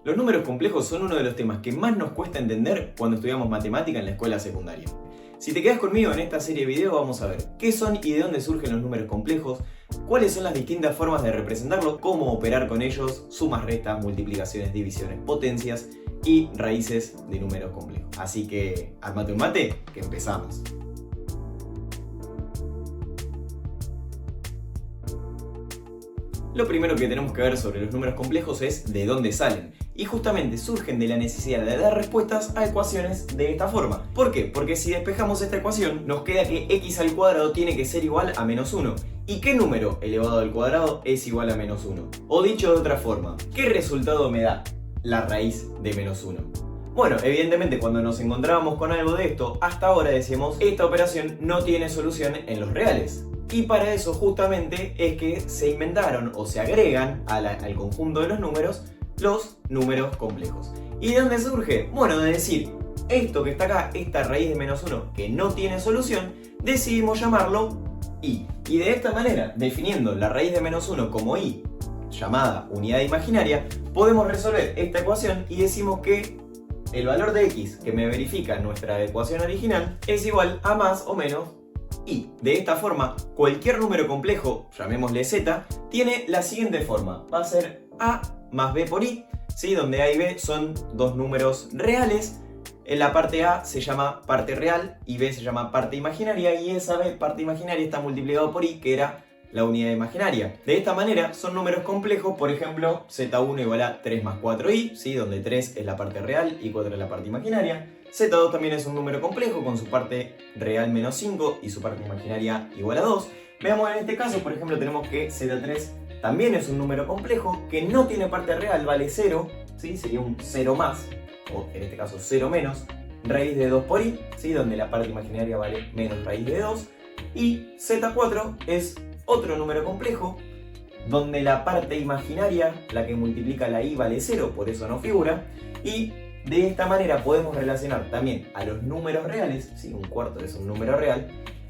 Los números complejos son uno de los temas que más nos cuesta entender cuando estudiamos matemática en la escuela secundaria. Si te quedas conmigo en esta serie de videos vamos a ver qué son y de dónde surgen los números complejos, cuáles son las distintas formas de representarlos, cómo operar con ellos, sumas, restas, multiplicaciones, divisiones, potencias y raíces de números complejos. Así que, armate un mate, que empezamos. Lo primero que tenemos que ver sobre los números complejos es de dónde salen. Y justamente surgen de la necesidad de dar respuestas a ecuaciones de esta forma. ¿Por qué? Porque si despejamos esta ecuación, nos queda que x al cuadrado tiene que ser igual a menos 1. ¿Y qué número elevado al cuadrado es igual a menos 1? O dicho de otra forma, ¿qué resultado me da la raíz de menos 1? Bueno, evidentemente cuando nos encontrábamos con algo de esto, hasta ahora decíamos, esta operación no tiene solución en los reales. Y para eso justamente es que se inventaron o se agregan al conjunto de los números complejos. ¿Y de dónde surge? Bueno, de decir, esto que está acá, esta raíz de menos 1 que no tiene solución, decidimos llamarlo y. Y de esta manera, definiendo la raíz de menos 1 como y, llamada unidad imaginaria, podemos resolver esta ecuación y decimos que el valor de x que me verifica nuestra ecuación original es igual a más o menos y. De esta forma, cualquier número complejo, llamémosle z, tiene la siguiente forma. Va a ser a más b por i, ¿sí? Donde a y b son dos números reales. En la parte a se llama parte real y b se llama parte imaginaria, y esa b, parte imaginaria, está multiplicado por i, que era la unidad imaginaria. De esta manera son números complejos, por ejemplo, z1 igual a 3 más 4i, ¿sí? Donde 3 es la parte real y 4 es la parte imaginaria. Z2 también es un número complejo con su parte real menos 5 y su parte imaginaria igual a 2. Veamos en este caso, por ejemplo, tenemos que Z3 también es un número complejo que no tiene parte real, vale 0, ¿sí? Sería un 0 más, o en este caso 0 menos, raíz de 2 por i, ¿sí? Donde la parte imaginaria vale menos raíz de 2. Y Z4 es otro número complejo donde la parte imaginaria, la que multiplica la i, vale 0, por eso no figura. Y de esta manera podemos relacionar también a los números reales, ¿sí? Un cuarto es un número real,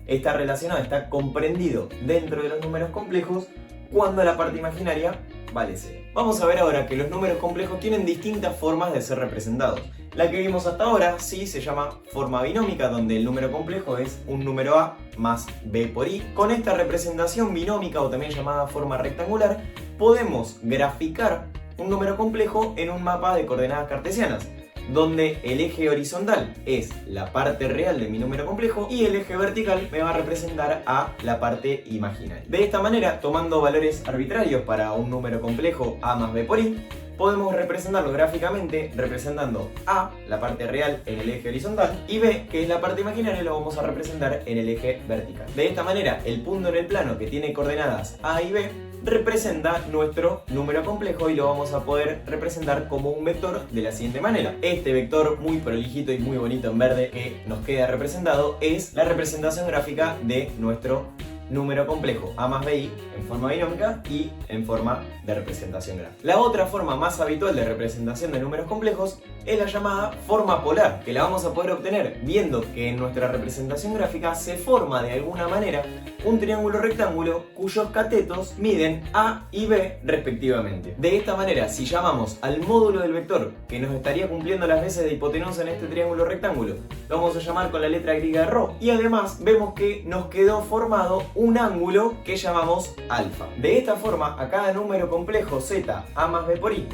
está relacionado, está comprendido dentro de los números complejos cuando la parte imaginaria vale 0. Vamos a ver ahora que los números complejos tienen distintas formas de ser representados. La que vimos hasta ahora, sí, se llama forma binómica, donde el número complejo es un número a más b por i. Con esta representación binómica, o también llamada forma rectangular, podemos graficar un número complejo en un mapa de coordenadas cartesianas, donde el eje horizontal es la parte real de mi número complejo y el eje vertical me va a representar a la parte imaginaria. De esta manera, tomando valores arbitrarios para un número complejo a más b por i, podemos representarlo gráficamente representando a, la parte real, en el eje horizontal, y b, que es la parte imaginaria, lo vamos a representar en el eje vertical. De esta manera, el punto en el plano que tiene coordenadas a y b representa nuestro número complejo y lo vamos a poder representar como un vector de la siguiente manera. Este vector muy prolijito y muy bonito en verde que nos queda representado es la representación gráfica de nuestro número complejo a más bi en forma binómica y en forma de representación gráfica. La otra forma más habitual de representación de números complejos es la llamada forma polar, que la vamos a poder obtener viendo que en nuestra representación gráfica se forma de alguna manera un triángulo rectángulo cuyos catetos miden a y b respectivamente. De esta manera, si llamamos al módulo del vector que nos estaría cumpliendo las veces de hipotenusa en este triángulo rectángulo, lo vamos a llamar con la letra griega ρ, y además vemos que nos quedó formado un ángulo que llamamos alfa. De esta forma, a cada número complejo z a más b por i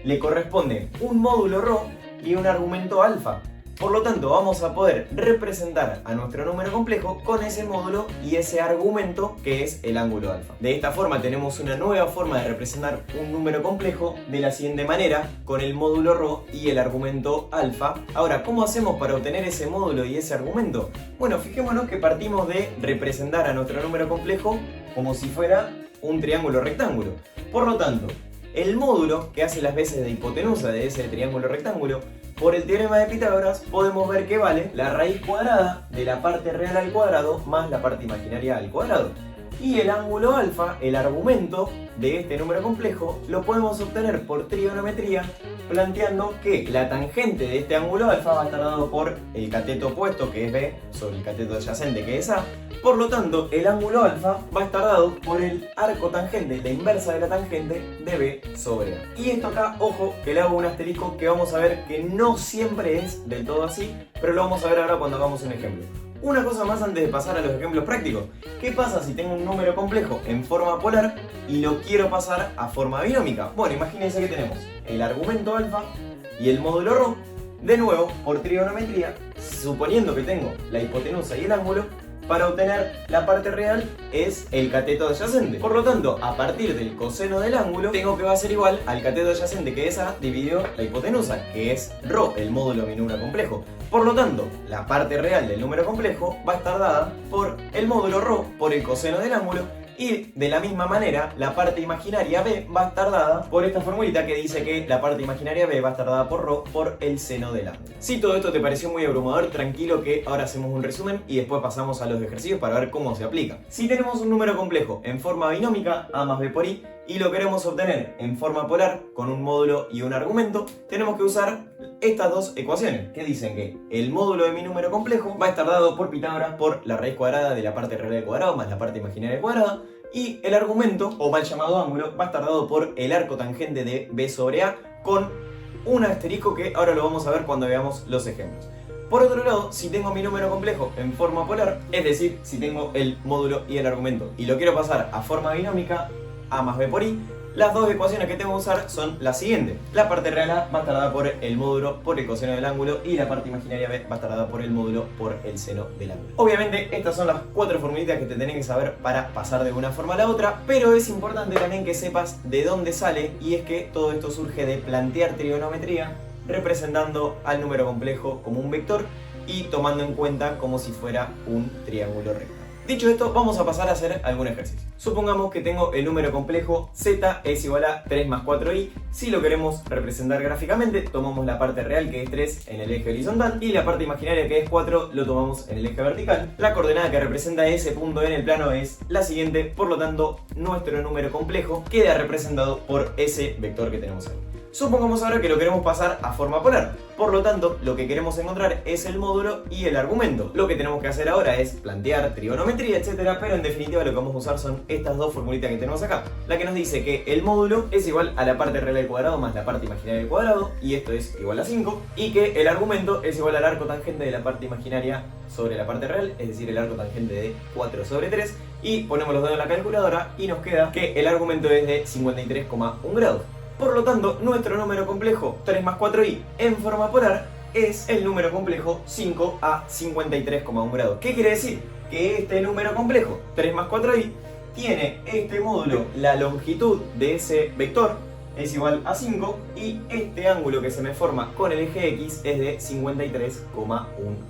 le corresponde un módulo ρ y un argumento alfa. Por lo tanto, vamos a poder representar a nuestro número complejo con ese módulo y ese argumento que es el ángulo alfa. De esta forma tenemos una nueva forma de representar un número complejo de la siguiente manera, con el módulo ρ y el argumento alfa. Ahora, ¿cómo hacemos para obtener ese módulo y ese argumento? Bueno, fijémonos que partimos de representar a nuestro número complejo como si fuera un triángulo rectángulo. Por lo tanto, el módulo que hace las veces de hipotenusa de ese triángulo rectángulo, por el teorema de Pitágoras podemos ver que vale la raíz cuadrada de la parte real al cuadrado más la parte imaginaria al cuadrado. Y el ángulo alfa, el argumento de este número complejo, lo podemos obtener por trigonometría planteando que la tangente de este ángulo alfa va a estar dado por el cateto opuesto, que es B, sobre el cateto adyacente, que es A. Por lo tanto, el ángulo alfa va a estar dado por el arco tangente, la inversa de la tangente de B sobre A. Y esto acá, ojo, que le hago un asterisco que vamos a ver que no siempre es del todo así, pero lo vamos a ver ahora cuando hagamos un ejemplo. Una cosa más antes de pasar a los ejemplos prácticos. ¿Qué pasa si tengo un número complejo en forma polar y lo quiero pasar a forma binómica? Bueno, imagínense que tenemos el argumento alfa y el módulo ρ. De nuevo, por trigonometría, suponiendo que tengo la hipotenusa y el ángulo, para obtener la parte real es el cateto adyacente. Por lo tanto, a partir del coseno del ángulo, tengo que va a ser igual al cateto adyacente, que es A, dividido la hipotenusa, que es ρ, el módulo de mi número complejo. Por lo tanto, la parte real del número complejo va a estar dada por el módulo ρ, por el coseno del ángulo, y de la misma manera, la parte imaginaria B va a estar dada por esta formulita que dice que la parte imaginaria B va a estar dada por ρ por el seno del ángulo. Si todo esto te pareció muy abrumador, tranquilo que ahora hacemos un resumen y después pasamos a los ejercicios para ver cómo se aplica. Si tenemos un número complejo en forma binómica, A más B por I, y lo queremos obtener en forma polar con un módulo y un argumento, tenemos que usar estas dos ecuaciones que dicen que el módulo de mi número complejo va a estar dado por Pitágoras por la raíz cuadrada de la parte real al cuadrado más la parte imaginaria al cuadrado, y el argumento, o mal llamado ángulo, va a estar dado por el arco tangente de B sobre A con un asterisco que ahora lo vamos a ver cuando veamos los ejemplos. Por otro lado, si tengo mi número complejo en forma polar, es decir, si tengo el módulo y el argumento y lo quiero pasar a forma binómica, A más B por I, las dos ecuaciones que tengo que usar son las siguientes. La parte real A va a estar dada por el módulo por el coseno del ángulo y la parte imaginaria B va a estar dada por el módulo por el seno del ángulo. Obviamente estas son las cuatro formulitas que te tenés que saber para pasar de una forma a la otra, pero es importante también que sepas de dónde sale, y es que todo esto surge de plantear trigonometría representando al número complejo como un vector y tomando en cuenta como si fuera un triángulo recto. Dicho esto, vamos a pasar a hacer algún ejercicio. Supongamos que tengo el número complejo z es igual a 3 más 4i. Si lo queremos representar gráficamente, tomamos la parte real, que es 3, en el eje horizontal, y la parte imaginaria, que es 4, lo tomamos en el eje vertical. La coordenada que representa ese punto en el plano es la siguiente, por lo tanto, nuestro número complejo queda representado por ese vector que tenemos ahí. Supongamos ahora que lo queremos pasar a forma polar. Por lo tanto, lo que queremos encontrar es el módulo y el argumento. Lo que tenemos que hacer ahora es plantear trigonometría, etcétera, pero en definitiva lo que vamos a usar son estas dos formulitas que tenemos acá. La que nos dice que el módulo es igual a la parte real al cuadrado más la parte imaginaria al cuadrado, y esto es igual a 5, y que el argumento es igual al arco tangente de la parte imaginaria sobre la parte real, es decir, el arco tangente de 4 sobre 3, y ponemos los dedos en la calculadora y nos queda que el argumento es de 53,1 grados. Por lo tanto, nuestro número complejo 3 más 4i en forma polar es el número complejo 5 a 53,1 grados. ¿Qué quiere decir? Que este número complejo 3 más 4i tiene este módulo, la longitud de ese vector es igual a 5, y este ángulo que se me forma con el eje X es de 53,1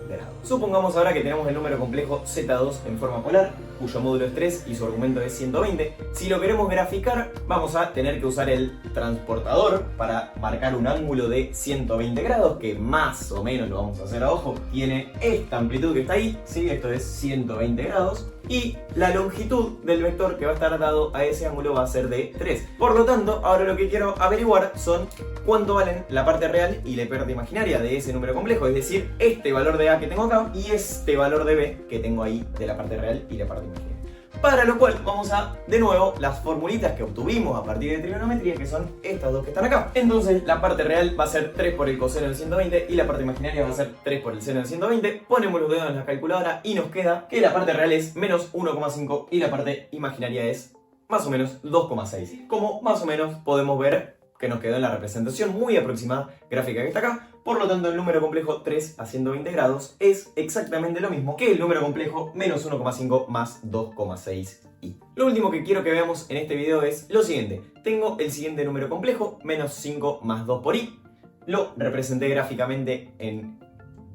grados. Supongamos ahora que tenemos el número complejo Z2 en forma polar, cuyo módulo es 3 y su argumento es 120. Si lo queremos graficar, vamos a tener que usar el transportador para marcar un ángulo de 120 grados, que más o menos lo vamos a hacer a ojo. Tiene esta amplitud que está ahí, ¿sí? Esto es 120 grados. Y la longitud del vector que va a estar dado a ese ángulo va a ser de 3. Por lo tanto, ahora lo que quiero averiguar son cuánto valen la parte real y la parte imaginaria de ese número complejo. Es decir, este valor de A que tengo acá y este valor de B que tengo ahí de la parte real y la parte imaginaria. Para lo cual vamos a, de nuevo, las formulitas que obtuvimos a partir de trigonometría, que son estas dos que están acá. Entonces la parte real va a ser 3 por el coseno del 120 y la parte imaginaria va a ser 3 por el seno del 120. Ponemos los dedos en la calculadora y nos queda que la parte real es menos 1,5 y la parte imaginaria es más o menos 2,6. Como más o menos podemos ver que nos quedó en la representación muy aproximada gráfica que está acá. Por lo tanto, el número complejo 3 a 120 grados es exactamente lo mismo que el número complejo menos 1,5 más 2,6i. Lo último que quiero que veamos en este video es lo siguiente. Tengo el siguiente número complejo, menos 5 más 2 por i. Lo representé gráficamente en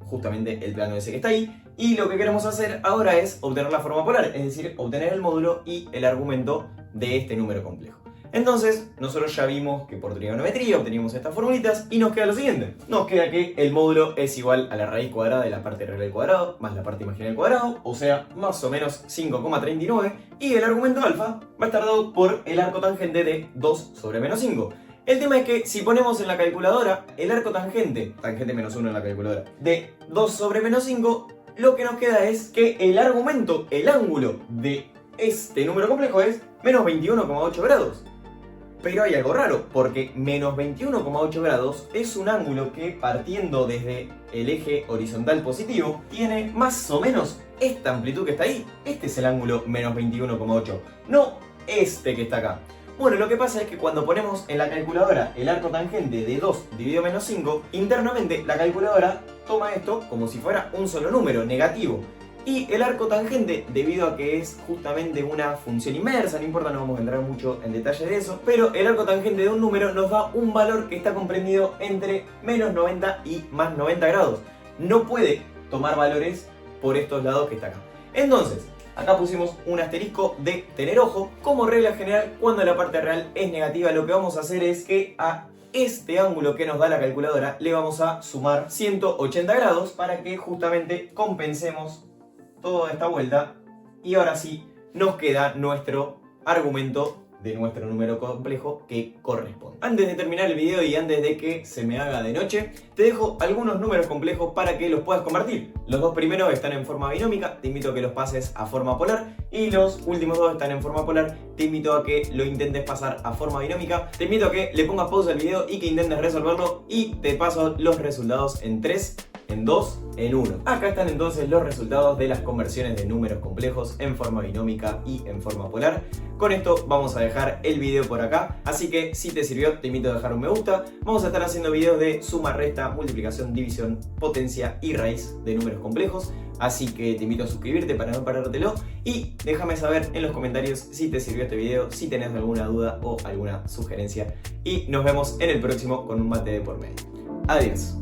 justamente el plano ese que está ahí. Y lo que queremos hacer ahora es obtener la forma polar, es decir, obtener el módulo y el argumento de este número complejo. Entonces, nosotros ya vimos que por trigonometría obteníamos estas formulitas y nos queda lo siguiente. Nos queda que el módulo es igual a la raíz cuadrada de la parte real al cuadrado más la parte imaginaria al cuadrado, o sea, más o menos 5,39, y el argumento alfa va a estar dado por el arco tangente de 2 sobre menos 5. El tema es que si ponemos en la calculadora el arco tangente menos 1 en la calculadora, de 2 sobre menos 5, lo que nos queda es que el argumento, el ángulo de este número complejo es menos 21,8 grados. Pero hay algo raro, porque menos 21,8 grados es un ángulo que, partiendo desde el eje horizontal positivo, tiene más o menos esta amplitud que está ahí. Este es el ángulo menos 21,8, no este que está acá. Bueno, lo que pasa es que cuando ponemos en la calculadora el arco tangente de 2 dividido menos 5, internamente la calculadora toma esto como si fuera un solo número, negativo. Y el arco tangente, debido a que es justamente una función inversa, no importa, no vamos a entrar mucho en detalle de eso, pero el arco tangente de un número nos da un valor que está comprendido entre menos 90 y más 90 grados. No puede tomar valores por estos lados que está acá. Entonces, acá pusimos un asterisco de tener ojo. Como regla general, cuando la parte real es negativa, lo que vamos a hacer es que a este ángulo que nos da la calculadora le vamos a sumar 180 grados para que justamente compensemos toda esta vuelta. Y ahora sí nos queda nuestro argumento de nuestro número complejo que corresponde. Antes de terminar el video y antes de que se me haga de noche, te dejo algunos números complejos para que los puedas convertir. Los dos primeros están en forma binómica, te invito a que los pases a forma polar, y los últimos dos están en forma polar, te invito a que lo intentes pasar a forma binómica, te invito a que le pongas pausa al video y que intentes resolverlo, y te paso los resultados en 3, en 2, en 1. Acá están entonces los resultados de las conversiones de números complejos en forma binómica y en forma polar. Con esto vamos a dejar el video por acá, así que si te sirvió te invito a dejar un me gusta. Vamos a estar haciendo videos de suma, resta, multiplicación, división, potencia y raíz de números complejos, así que te invito a suscribirte para no perdértelo y déjame saber en los comentarios si te sirvió este video, si tenés alguna duda o alguna sugerencia, y nos vemos en el próximo con un mate de por medio. Adiós.